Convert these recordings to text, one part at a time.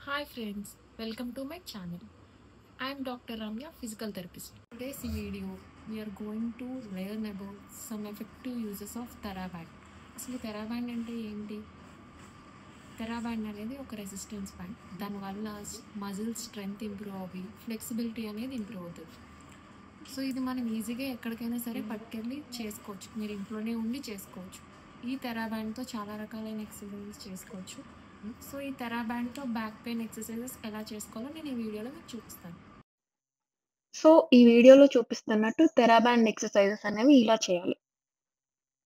Hi friends, welcome to my channel. I am Dr. Ramya, physical therapist. Today's video, we are going to learn about some effective uses of TheraBand. అసలు TheraBand అంటే ఏంటి? TheraBand అనేది ఒక resistance band. దానివల్ల muscle strength improve అవ్వి, flexibility అనేది improve అవుతుంది. So ఇది మనం ఈజీగా ఎక్కడికైనా సరే పట్టుకెళ్ళి చేసుకోవచ్చు. మీరు ఇంట్లోనే ఉండి చేసుకోవచ్చు. ఈ TheraBandతో చాలా రకాలైన ఎక్సర్సైజెస్ చేసుకోవచ్చు. సో ఈ TheraBandతో బ్యాక్ పెయిన్ ఎక్సర్సైజెస్ ఎలా చేసుకోవాలో నేను ఈ వీడియోలో మీకు చూపిస్తాను. సో, ఈ వీడియోలో చూపిస్తున్నట్టు థెరాబాండ్ ఎక్సర్‌సైజెస్ అనేవి ఇలా చేయాలి.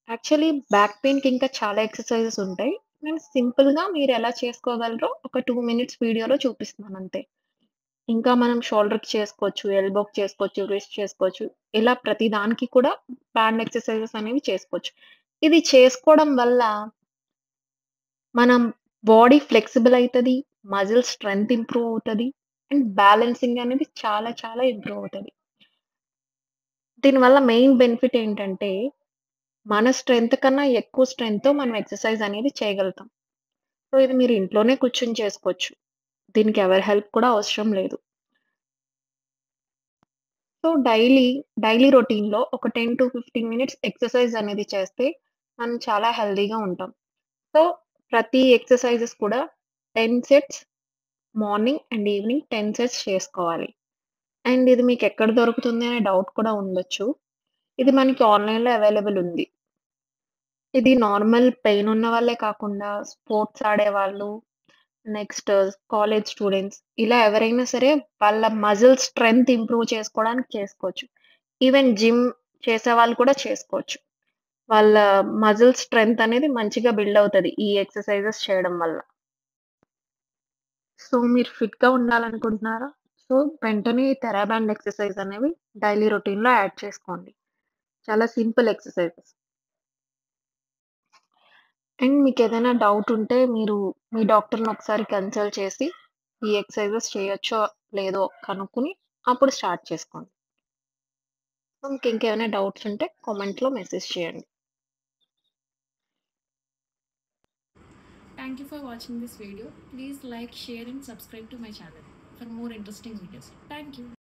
యాక్చువల్లీ బ్యాక్ పెయిన్‌కి ఇంకా చాలా ఎక్సర్‌సైజెస్ ఉంటాయి. నేను సింపుల్‌గా మీరెలా చేసుకోగలరో ఒక 2 మినిట్స్ వీడియోలో చూపిస్తున్నానంతే. ఇంకా మనం షోల్డర్‌కి చేసుకోవచ్చు, ఎల్బోకి చేసుకోవచ్చు, రిస్ట్ చేసుకోవచ్చు. ఇలా ప్రతి దానికి కూడా బ్యాండ్ ఎక్సర్‌సైజెస్ అనేవి చేసుకోవచ్చు. ఇది చేసుకోవడం వల్ల మనం బాడీ ఫ్లెక్సిబుల్ అయితది, మజిల్ స్ట్రెంగ్త్ ఇంప్రూవ్ అవుతది. అండ్ బ్యాలెన్సింగ్ అనేది చాలా చాలా ఇంప్రూవ్ అవుతది. దీనివల్ల మెయిన్ బెనిఫిట్ ఏంటంటే మన స్ట్రెంత్ కన్నా ఎక్కువ స్ట్రెంగ్త్‌తో మనం ఎక్సర్‌సైజ్ అనేది చేయగలుగుతాం. సో, ఇది మీరు ఇంట్లోనే కూర్చొని చేసుకోవచ్చు. దీనికి ఎవరి హెల్ప్ కూడా అవసరం లేదు. సో, డైలీ రొటీన్‌లో ఒక 10-15 మినిట్స్ ఎక్సర్‌సైజ్ అనేది చేస్తే మనం చాలా హెల్తీగా ఉంటాం. సో, ప్రతి ఎక్సర్‌సైజెస్ కూడా 10 sets morning and evening 10 sets చేసుకోవాలి. అండ్ ఇది మీకెక్కడ దొరుకుతుంది అనే డౌట్ కూడా ఉండొచ్చు. ఇది మనకి ఆన్‌లైన్‌లో అవైలబుల్ ఉంది. ఇది నార్మల్ పెయిన్ ఉన్న వాళ్ళే కాకుండా స్పోర్ట్స్ ఆడేవాళ్ళు, నెక్స్ట్ కాలేజ్ స్టూడెంట్స్ ఇలా ఎవరైనా సరే వాళ్ళ మజిల్ స్ట్రెంగ్త్ ఇంప్రూవ్ చేసుకోవడానికి చేసుకోవచ్చు. ఈవెన్ జిమ్ చేసేవాళ్ళు కూడా చేసుకోవచ్చు. వాళ్ళ మజిల్ స్ట్రెంగ్త్ అనేది మంచిగా బిల్డ్ అవుతది ఈ ఎక్సర్‌సైజెస్ చేయడం వల్ల. సో, మీరు ఫిట్‌గా ఉండాలనుకుంటున్నారా? సో, వెంటనే ఈ థెరాబాండ్ ఎక్సర్‌సైజ్ అనేవి డైలీ రొటీన్‌లో యాడ్ చేసుకోండి. చాలా సింపుల్ ఎక్సర్‌సైజెస్. అండ్ మీకేదైనా డౌట్ ఉంటే మీరు మీ డాక్టర్‌ని ఒకసారి కన్సల్ట్ చేసి, ఈ ఎక్సర్‌సైజెస్ చేయొచ్చో లేదో కనుక్కొని అప్పుడు స్టార్ట్ చేసుకోండి. సో, మీకింకేమైనా డౌట్స్ ఉంటే కామెంట్‌లో మెసేజ్ చేయండి. Thank you for watching this video. Please like, share and subscribe to my channel for more interesting videos. Thank you.